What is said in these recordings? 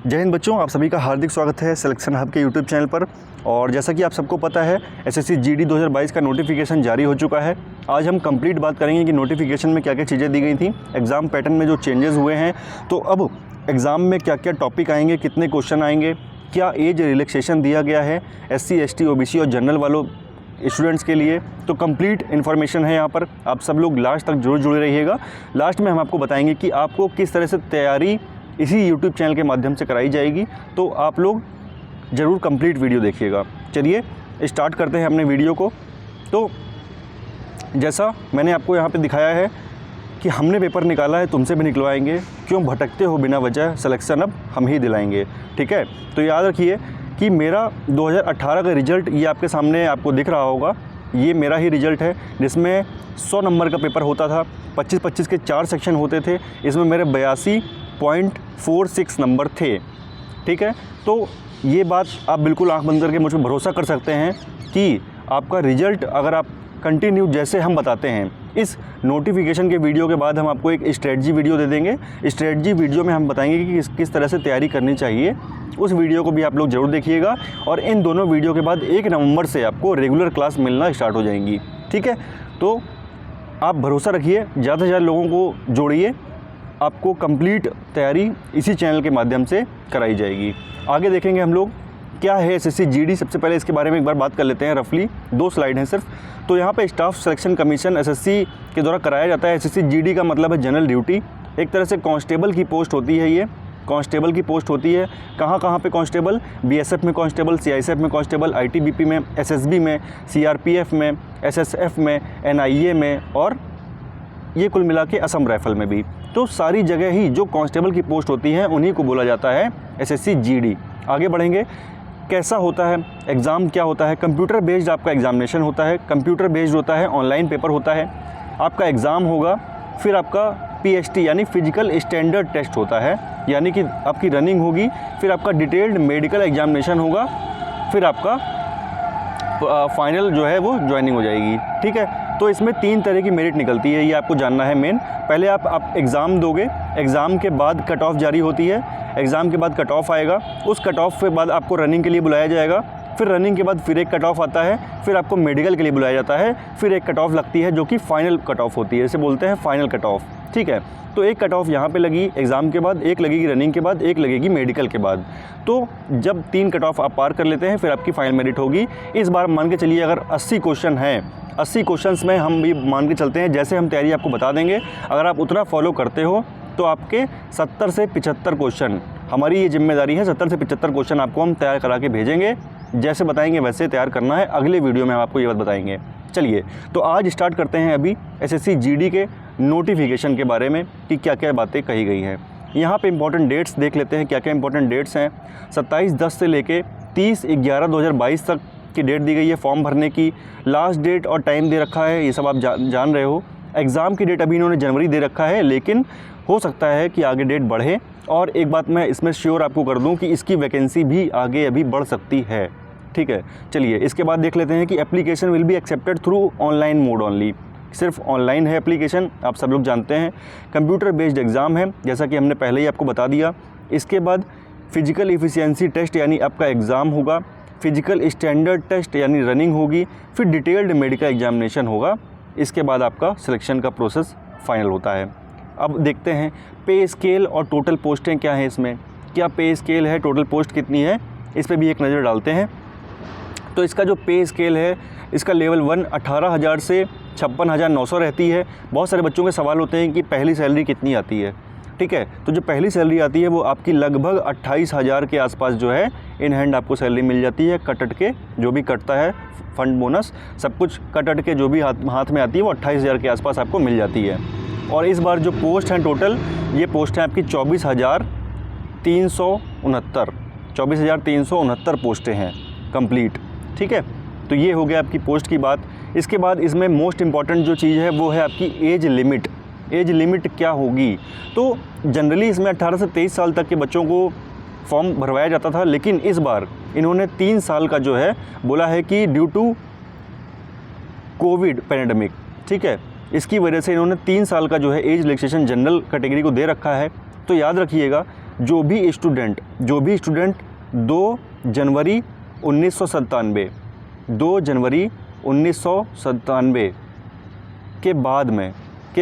जय हिंद बच्चों, आप सभी का हार्दिक स्वागत है सिलेक्शन हब के यूट्यूब चैनल पर। और जैसा कि आप सबको पता है, एसएससी जीडी 2022 का नोटिफिकेशन जारी हो चुका है। आज हम कंप्लीट बात करेंगे कि नोटिफिकेशन में क्या क्या चीज़ें दी गई थी, एग्ज़ाम पैटर्न में जो चेंजेस हुए हैं, तो अब एग्ज़ाम में क्या क्या टॉपिक आएंगे, कितने क्वेश्चन आएंगे, क्या एज रिलैक्सेशन दिया गया है SC ST OBC और जनरल वालों स्टूडेंट्स के लिए। तो कंप्लीट इन्फॉर्मेशन है यहाँ पर, आप सब लोग लास्ट तक जरूर जुड़े रहिएगा। लास्ट में हम आपको बताएंगे कि आपको किस तरह से तैयारी इसी YouTube चैनल के माध्यम से कराई जाएगी, तो आप लोग ज़रूर कंप्लीट वीडियो देखिएगा। चलिए स्टार्ट करते हैं अपने वीडियो को। तो जैसा मैंने आपको यहाँ पे दिखाया है कि हमने पेपर निकाला है, तुमसे भी निकलवाएंगे, क्यों भटकते हो बिना वजह, सिलेक्शन अब हम ही दिलाएंगे। ठीक है, तो याद रखिए कि मेरा 2018 का रिज़ल्ट ये आपके सामने आपको दिख रहा होगा। ये मेरा ही रिज़ल्ट है, जिसमें 100 नंबर का पेपर होता था, 25-25 के 4 सेक्शन होते थे। इसमें मेरे 82.46 नंबर थे। ठीक है, तो ये बात आप बिल्कुल आंख बंद करके मुझ पर भरोसा कर सकते हैं कि आपका रिज़ल्ट अगर आप कंटिन्यू जैसे हम बताते हैं, इस नोटिफिकेशन के वीडियो के बाद हम आपको एक स्ट्रेटजी वीडियो दे देंगे। स्ट्रेटजी वीडियो में हम बताएंगे कि किस तरह से तैयारी करनी चाहिए। उस वीडियो को भी आप लोग ज़रूर देखिएगा। और इन दोनों वीडियो के बाद 1 नवंबर से आपको रेगुलर क्लास मिलना स्टार्ट हो जाएंगी। ठीक है, तो आप भरोसा रखिए, ज़्यादा से ज़्यादा लोगों को जोड़िए, आपको कंप्लीट तैयारी इसी चैनल के माध्यम से कराई जाएगी। आगे देखेंगे हम लोग क्या है SSC GD। सबसे पहले इसके बारे में एक बार बात कर लेते हैं। रफली 2 स्लाइड हैं सिर्फ। तो यहाँ पे स्टाफ सिलेक्शन कमीशन SSC के द्वारा कराया जाता है। SSC GD का मतलब है जनरल ड्यूटी। एक तरह से कांस्टेबल की पोस्ट होती है, ये कांस्टेबल की पोस्ट होती है। कहाँ पे कांस्टेबल? BSF में कांस्टेबल, CISF में कांस्टेबल, ITBP में, SSB में, CRPF में, SSF में, NIA में, और ये कुल मिला के असम राइफल में भी। तो सारी जगह ही जो कांस्टेबल की पोस्ट होती हैं उन्हीं को बोला जाता है SSC GD। आगे बढ़ेंगे, कैसा होता है एग्ज़ाम, क्या होता है? कंप्यूटर बेस्ड आपका एग्ज़ामिनेशन होता है, कंप्यूटर बेस्ड होता है, ऑनलाइन पेपर होता है। आपका एग्ज़ाम होगा, फिर आपका PST यानी फिजिकल स्टैंडर्ड टेस्ट होता है, यानी कि आपकी रनिंग होगी, फिर आपका डिटेल्ड मेडिकल एग्जामिनेशन होगा, फिर आपका फाइनल जो है वो ज्वाइनिंग हो जाएगी। ठीक है, तो इसमें 3 तरह की मेरिट निकलती है, ये आपको जानना है मेन। पहले आप एग्ज़ाम दोगे, एग्ज़ाम के बाद कट ऑफ जारी होती है, एग्ज़ाम के बाद कट ऑफ आएगा, उस कट ऑफ के बाद आपको रनिंग के लिए बुलाया जाएगा, फिर रनिंग के बाद फिर एक कट ऑफ आता है, फिर आपको मेडिकल के लिए बुलाया जाता है, फिर एक कट ऑफ लगती है जो कि फाइनल कट ऑफ होती है, इसे बोलते हैं फाइनल कट ऑफ। ठीक है, तो एक कट ऑफ यहाँ पे लगी एग्ज़ाम के बाद, एक लगेगी रनिंग के बाद, एक लगेगी मेडिकल के बाद। तो जब 3 कट ऑफ आप पार कर लेते हैं, फिर आपकी फाइनल मेरिट होगी। इस बार मान के चलिए अगर 80 क्वेश्चन हैं, 80 क्वेश्चंस में हम भी मान के चलते हैं, जैसे हम तैयारी आपको बता देंगे, अगर आप उतना फॉलो करते हो तो आपके 70 से 75 क्वेश्चन, हमारी ये जिम्मेदारी है, 70 से 75 क्वेश्चन आपको हम तैयार करा के भेजेंगे। जैसे बताएंगे वैसे तैयार करना है। अगले वीडियो में हम आपको ये बात बताएंगे। चलिए, तो आज स्टार्ट करते हैं अभी SSC GD के नोटिफिकेशन के बारे में कि क्या क्या बातें कही गई हैं। यहाँ पे इंपॉर्टेंट डेट्स देख लेते हैं, क्या क्या इंपॉर्टेंट डेट्स हैं। 27/10 से लेके 30/11/2022 तक की डेट दी गई है फॉर्म भरने की। लास्ट डेट और टाइम दे रखा है, ये सब आप जान रहे हो। एग्ज़ाम की डेट अभी इन्होंने जनवरी दे रखा है, लेकिन हो सकता है कि आगे डेट बढ़े। और एक बात मैं इसमें श्योर आपको कर दूं कि इसकी वैकेंसी भी आगे अभी बढ़ सकती है। ठीक है, चलिए इसके बाद देख लेते हैं कि application will be accepted through online mode only. सिर्फ ऑनलाइन है एप्लीकेशन, आप सब लोग जानते हैं। कंप्यूटर बेस्ड एग्ज़ाम है, जैसा कि हमने पहले ही आपको बता दिया। इसके बाद फिजिकल एफिशिएंसी टेस्ट यानी आपका एग्ज़ाम होगा, फिजिकल स्टैंडर्ड टेस्ट यानी रनिंग होगी, फिर डिटेल्ड मेडिकल एग्जामिनेशन होगा। इसके बाद आपका सिलेक्शन का प्रोसेस फाइनल होता है। अब देखते हैं पे स्केल और टोटल पोस्टें क्या हैं इसमें, क्या पे स्केल है, टोटल पोस्ट कितनी है, इस पर भी एक नज़र डालते हैं। तो इसका जो पे स्केल है, इसका लेवल 1 18,000 से 56,900 रहती है। बहुत सारे बच्चों के सवाल होते हैं कि पहली सैलरी कितनी आती है। ठीक है, तो जो पहली सैलरी आती है वो आपकी लगभग 28,000 के आसपास जो है इन हैंड आपको सैलरी मिल जाती है। कट के जो भी कटता है, फंड बोनस सब कुछ कट के जो भी हाथ में आती है वो 28,000 के आसपास आपको मिल जाती है। और इस बार जो पोस्ट हैं टोटल, ये पोस्ट हैं आपकी 24,369 पोस्टें हैं कंप्लीट। ठीक है, तो ये हो गया आपकी पोस्ट की बात। इसके बाद इसमें मोस्ट इम्पॉर्टेंट जो चीज़ है वो है आपकी एज लिमिट। एज लिमिट क्या होगी? तो जनरली इसमें 18 से 23 साल तक के बच्चों को फॉर्म भरवाया जाता था, लेकिन इस बार इन्होंने 3 साल का जो है बोला है कि ड्यू टू कोविड पैंडेमिक, ठीक है, इसकी वजह से इन्होंने 3 साल का जो है एज रिलैक्सेशन जनरल कैटेगरी को दे रखा है। तो याद रखिएगा जो भी स्टूडेंट 2 जनवरी 1997 के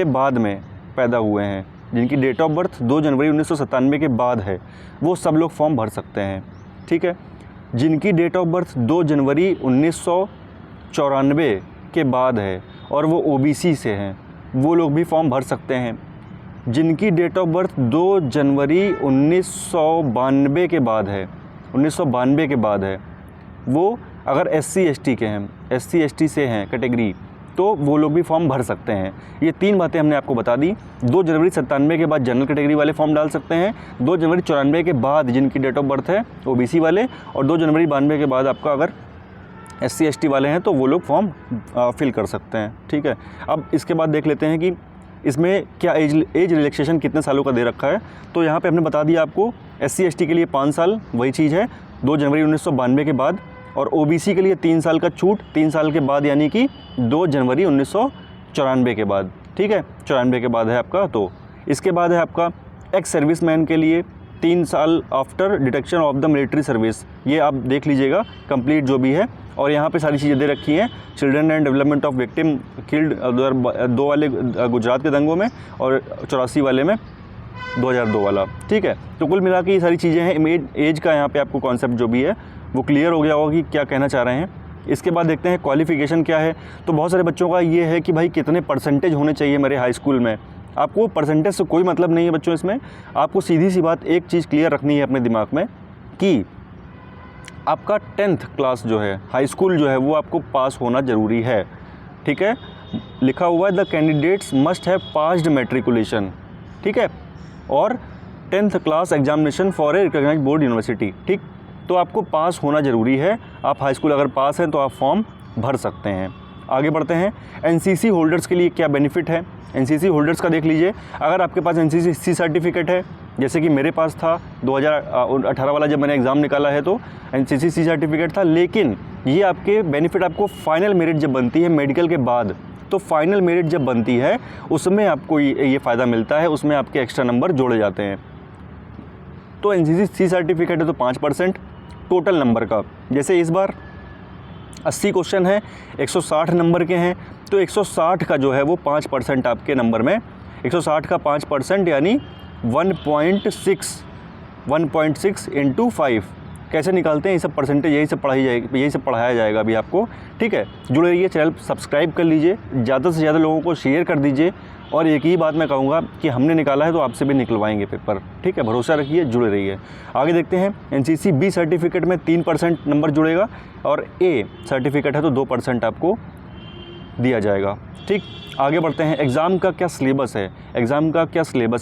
बाद में पैदा हुए हैं, जिनकी डेट ऑफ बर्थ 2 जनवरी 1997 के बाद है, वो सब लोग फॉर्म भर सकते हैं। ठीक है, जिनकी डेट ऑफ बर्थ 2 जनवरी 1994 के बाद है और वो ओबीसी से हैं, वो लोग भी फॉर्म भर सकते हैं। जिनकी डेट ऑफ बर्थ 2 जनवरी 1992 के बाद है, वो अगर SC ST से हैं कैटेगरी, तो वो लोग भी फॉर्म भर सकते हैं। ये 3 बातें हमने आपको बता दी। 2 जनवरी 97 के बाद जनरल कैटेगरी वाले फॉर्म डाल सकते हैं, 2 जनवरी 94 के बाद जिनकी डेट ऑफ बर्थ है ओबीसी वाले, और 2 जनवरी 92 के बाद आपका अगर SC ST वाले हैं तो वो लोग फॉर्म फिल कर सकते हैं। ठीक है, अब इसके बाद देख लेते हैं कि इसमें क्या एज रिलैक्सेशन कितने सालों का दे रखा है। तो यहाँ पे हमने बता दिया आपको, SC ST के लिए 5 साल वही चीज़ है 2 जनवरी 1992 के बाद, और ओबीसी के लिए 3 साल का छूट 3 साल के बाद, यानी कि 2 जनवरी 1994 के बाद। ठीक है, 94 के बाद है आपका। तो इसके बाद है आपका एक्स सर्विसमैन के लिए 3 साल after detection of the military service. ये आप देख लीजिएगा कंप्लीट जो भी है, और यहाँ पे सारी चीज़ें दे रखी हैं। Children and development of victim killed 2002 वाले गुजरात के दंगों में, और 84 वाले में 2002 वाला। ठीक है, तो कुल मिला के ये सारी चीज़ें हैं। एज का यहाँ पे आपको कॉन्सेप्ट जो भी है वो क्लियर हो गया होगा कि क्या कहना चाह रहे हैं। इसके बाद देखते हैं क्वालिफ़िकेशन क्या है। तो बहुत सारे बच्चों का ये है कि भाई कितने परसेंटेज होने चाहिए मेरे हाई स्कूल में। आपको परसेंटेज से कोई मतलब नहीं है बच्चों। इसमें आपको सीधी सी बात एक चीज़ क्लियर रखनी है अपने दिमाग में कि आपका 10th क्लास जो है, हाई स्कूल जो है, वो आपको पास होना ज़रूरी है। ठीक है, लिखा हुआ है the candidates must have passed matriculation. ठीक है, और 10th class examination for a recognise board university. ठीक, तो आपको पास होना ज़रूरी है। आप हाई स्कूल अगर पास हैं तो आप फॉर्म भर सकते हैं। आगे बढ़ते हैं। एनसीसी होल्डर्स के लिए क्या बेनिफिट है। एनसीसी होल्डर्स का देख लीजिए, अगर आपके पास एनसीसी सर्टिफिकेट है, जैसे कि मेरे पास था 2018 वाला जब मैंने एग्ज़ाम निकाला है तो एनसीसी सर्टिफिकेट था, लेकिन ये आपके बेनिफिट आपको फाइनल मेरिट जब बनती है मेडिकल के बाद, तो फाइनल मेरिट जब बनती है उसमें आपको ये फ़ायदा मिलता है, उसमें आपके एक्स्ट्रा नंबर जोड़े जाते हैं। तो एनसीसी सर्टिफिकेट है तो 5% टोटल नंबर का। जैसे इस बार 80 क्वेश्चन है, 160 नंबर के हैं, तो 160 का जो है वो 5% आपके नंबर में, 160 का 5% यानी 1.6 इंटू 5 कैसे निकालते हैं, ये सब परसेंटेज यही सब पढ़ाया जाएगा अभी आपको। ठीक है, जुड़े रहिए, चैनल सब्सक्राइब कर लीजिए, ज़्यादा से ज़्यादा लोगों को शेयर कर दीजिए, और एक ही बात मैं कहूँगा कि हमने निकाला है तो आपसे भी निकलवाएंगे पेपर। ठीक है, भरोसा रखिए, जुड़े रहिए। आगे देखते हैं। एनसीसी बी सर्टिफिकेट में 3% नंबर जुड़ेगा, और ए सर्टिफिकेट है तो 2% आपको दिया जाएगा। ठीक, आगे बढ़ते हैं। एग्ज़ाम का क्या सिलेबस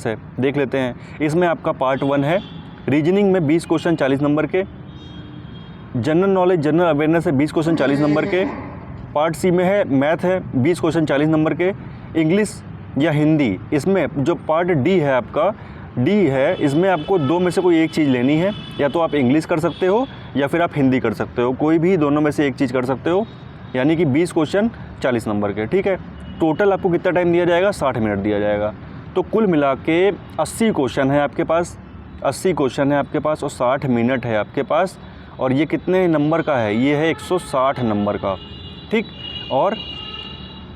है, देख लेते हैं। इसमें आपका पार्ट 1 है रीजनिंग में 20 क्वेश्चन 40 नंबर के, जनरल नॉलेज जनरल अवेयरनेस है 20 क्वेश्चन 40 नंबर के, पार्ट सी में है मैथ है 20 क्वेश्चन 40 नंबर के, इंग्लिश या हिंदी, इसमें जो पार्ट डी है आपका, डी है, इसमें आपको 2 में से कोई एक चीज़ लेनी है, या तो आप इंग्लिश कर सकते हो या फिर आप हिंदी कर सकते हो, कोई भी दोनों में से एक चीज़ कर सकते हो, यानी कि 20 क्वेश्चन 40 नंबर के। ठीक है, टोटल आपको कितना टाइम दिया जाएगा, 60 मिनट दिया जाएगा। तो कुल मिला के 80 क्वेश्चन है आपके पास, और 60 मिनट है आपके पास, और ये कितने नंबर का है, ये है 160 नंबर का। ठीक, और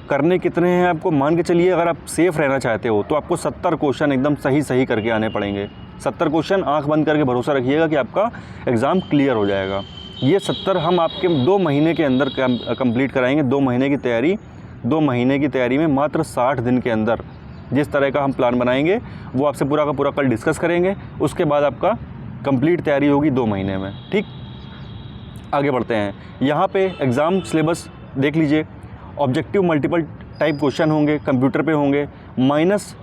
करने कितने हैं आपको, मान के चलिए अगर आप सेफ़ रहना चाहते हो तो आपको 70 क्वेश्चन एकदम सही करके आने पड़ेंगे। 70 क्वेश्चन आंख बंद करके भरोसा रखिएगा कि आपका एग्ज़ाम क्लियर हो जाएगा। ये 70 हम आपके 2 महीने के अंदर कंप्लीट कराएंगे। 2 महीने की तैयारी में मात्र 60 दिन के अंदर जिस तरह का हम प्लान बनाएंगे वो आपसे पूरा का पूरा कल डिस्कस करेंगे। उसके बाद आपका कंप्लीट तैयारी होगी 2 महीने में। ठीक, आगे बढ़ते हैं। यहाँ पे एग्ज़ाम सिलेबस देख लीजिए। ऑब्जेक्टिव मल्टीपल टाइप क्वेश्चन होंगे, कंप्यूटर पे होंगे, माइनस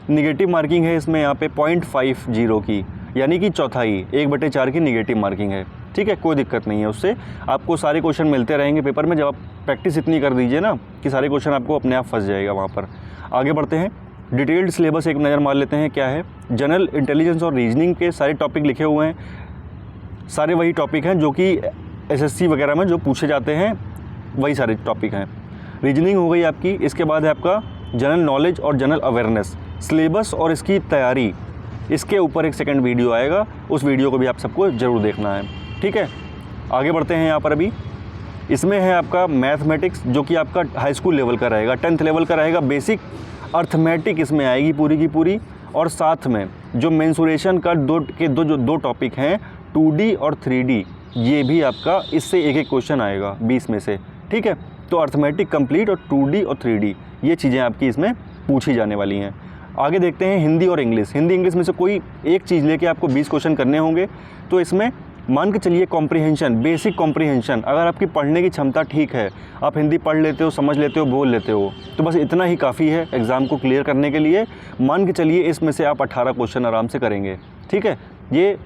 निगेटिव मार्किंग है इसमें यहाँ पे 0.50 की, यानी कि चौथाई 1/4 की निगेटिव मार्किंग है। ठीक है, कोई दिक्कत नहीं है उससे, आपको सारे क्वेश्चन मिलते रहेंगे पेपर में। जब आप प्रैक्टिस इतनी कर दीजिए ना कि सारे क्वेश्चन आपको अपने आप फंस जाएगा वहाँ पर। आगे बढ़ते हैं। डिटेल्ड सिलेबस एक नज़र मार लेते हैं क्या है। जनरल इंटेलिजेंस और रीजनिंग के सारे टॉपिक लिखे हुए हैं, सारे वही टॉपिक हैं जो कि एसएससी वगैरह में जो पूछे जाते हैं, वही सारे टॉपिक हैं। रीजनिंग हो गई आपकी। इसके बाद है आपका जनरल नॉलेज और जनरल अवेयरनेस। सिलेबस और इसकी तैयारी इसके ऊपर एक सेकंड वीडियो आएगा, उस वीडियो को भी आप सबको ज़रूर देखना है। ठीक है, आगे बढ़ते हैं। यहाँ पर अभी इसमें है आपका मैथमेटिक्स, जो कि आपका हाई स्कूल लेवल का रहेगा, 10th लेवल का रहेगा। बेसिक अर्थमेटिक इसमें आएगी पूरी की पूरी, और साथ में जो मेंसुरेशन का दो टॉपिक हैं 2D और 3D, ये भी आपका इससे एक एक क्वेश्चन आएगा 20 में से। ठीक है, तो अर्थमेटिक कंप्लीट और 2D और 3D ये चीज़ें आपकी इसमें पूछी जाने वाली हैं। आगे देखते हैं हिंदी और इंग्लिश। हिंदी इंग्लिश में से कोई एक चीज़ लेके आपको 20 क्वेश्चन करने होंगे। तो इसमें मान के चलिए कॉम्प्रिहेंशन, बेसिक कॉम्प्रिहेंशन, अगर आपकी पढ़ने की क्षमता ठीक है, आप हिंदी पढ़ लेते हो, समझ लेते हो, बोल लेते हो, तो बस इतना ही काफ़ी है एग्ज़ाम को क्लियर करने के लिए। मान के चलिए इसमें से आप 18 क्वेश्चन आराम से करेंगे। ठीक है, ये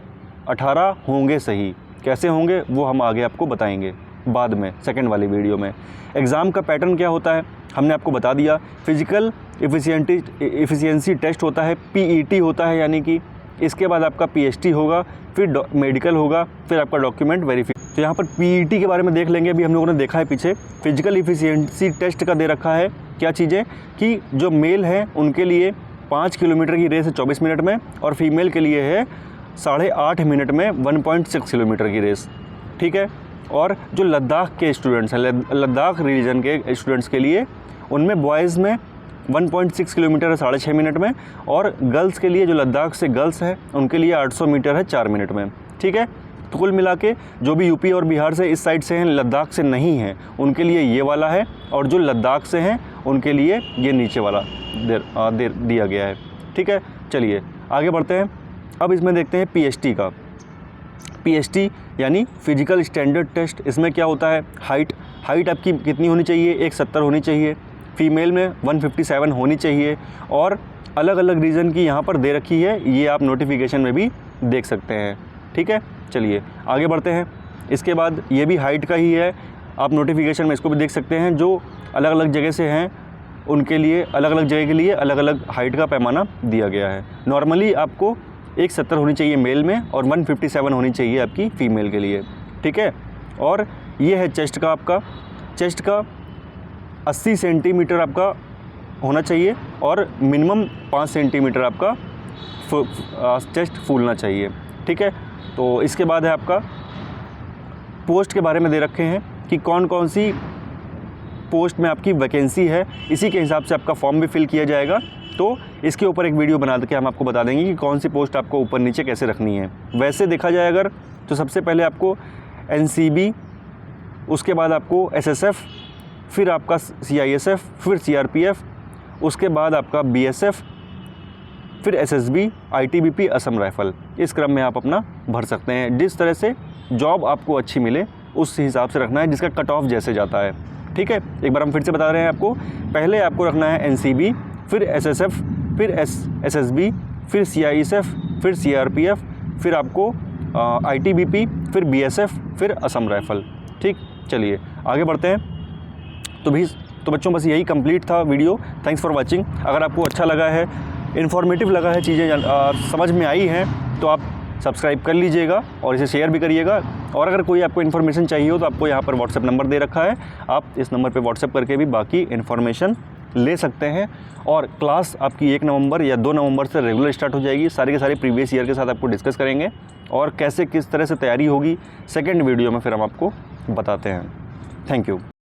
18 होंगे सही, कैसे होंगे वो हम आगे आपको बताएंगे बाद में सेकंड वाली वीडियो में। एग्ज़ाम का पैटर्न क्या होता है हमने आपको बता दिया। फिजिकल एफिशिएंसी टेस्ट होता है, PET होता है, यानी कि इसके बाद आपका PST होगा, फिर मेडिकल होगा, फिर आपका डॉक्यूमेंट वेरीफिकेशन। तो यहाँ पर PET के बारे में देख लेंगे। अभी हम लोगों ने देखा है पीछे फिजिकल एफिशिएंसी टेस्ट का दे रखा है क्या चीज़ें, कि जो मेल हैं उनके लिए 5 किलोमीटर की रेस है 24 मिनट में, और फीमेल के लिए है 8.5 मिनट में 1.6 किलोमीटर की रेस। ठीक है, और जो लद्दाख के स्टूडेंट्स हैं, लद्दाख रीजन के स्टूडेंट्स के लिए, उनमें बॉयज़ में 1.6 किलोमीटर है 6.5 मिनट में, और गर्ल्स के लिए जो लद्दाख से गर्ल्स हैं उनके लिए 800 मीटर है 4 मिनट में। ठीक है, तो कुल मिला के जो भी यूपी और बिहार से इस साइड से हैं, लद्दाख से नहीं हैं, उनके लिए ये वाला है, और जो लद्दाख से हैं उनके लिए ये नीचे वाला दिया गया है। ठीक है, चलिए आगे बढ़ते हैं। अब इसमें देखते हैं PST का। PST यानी फिजिकल स्टैंडर्ड टेस्ट। इसमें क्या होता है, हाइट आपकी कितनी होनी चाहिए, 170 होनी चाहिए, फीमेल में 157 होनी चाहिए, और अलग अलग रीज़न की यहाँ पर दे रखी है, ये आप नोटिफिकेशन में भी देख सकते हैं। ठीक है, चलिए आगे बढ़ते हैं। इसके बाद ये भी हाइट का ही है, आप नोटिफिकेशन में इसको भी देख सकते हैं। जो अलग अलग जगह से हैं उनके लिए अलग अलग जगह के लिए अलग अलग हाइट का पैमाना दिया गया है। नॉर्मली आपको 170 होनी चाहिए मेल में, और 157 होनी चाहिए आपकी फ़ीमेल के लिए। ठीक है, और ये है चेस्ट का, आपका चेस्ट का 80 सेंटीमीटर आपका होना चाहिए, और मिनिमम 5 सेंटीमीटर आपका चेस्ट फूलना चाहिए। ठीक है, तो इसके बाद है आपका पोस्ट के बारे में दे रखे हैं कि कौन कौन सी पोस्ट में आपकी वैकेंसी है, इसी के हिसाब से आपका फॉर्म भी फिल किया जाएगा। तो इसके ऊपर एक वीडियो बना के हम आपको बता देंगे कि कौन सी पोस्ट आपको ऊपर नीचे कैसे रखनी है। वैसे देखा जाए अगर, तो सबसे पहले आपको NCB, उसके बाद आपको SSF, फिर आपका CISF, फिर CRPF, उसके बाद आपका BSF, फिर SSB, ITBP, असम राइफ़ल। इस क्रम में आप अपना भर सकते हैं। जिस तरह से जॉब आपको अच्छी मिले उस हिसाब से रखना है, जिसका कट ऑफ जैसे जाता है। ठीक है, एक बार हम फिर से बता रहे हैं आपको। पहले आपको रखना है NCB, फिर SSF, फिर SSB, फिर CISF, फिर CRPF, फिर आपको ITBP, फिर BSF, फिर असम राइफ़ल। ठीक, चलिए आगे बढ़ते हैं। तो बच्चों बस यही कंप्लीट था वीडियो। Thanks for watching. अगर आपको अच्छा लगा है, इन्फॉर्मेटिव लगा है, चीज़ें समझ में आई हैं, तो आप सब्सक्राइब कर लीजिएगा और इसे शेयर भी करिएगा। और अगर कोई आपको इन्फॉर्मेशन चाहिए हो तो आपको यहाँ पर व्हाट्सएप नंबर दे रखा है, आप इस नंबर पे व्हाट्सएप करके भी बाकी इन्फॉर्मेशन ले सकते हैं। और क्लास आपकी 1 नवंबर या 2 नवंबर से रेगुलर स्टार्ट हो जाएगी। सारे के सारे प्रीवियस ईयर के साथ आपको डिस्कस करेंगे, और कैसे किस तरह से तैयारी होगी सेकेंड वीडियो में फिर हम आपको बताते हैं। Thank you.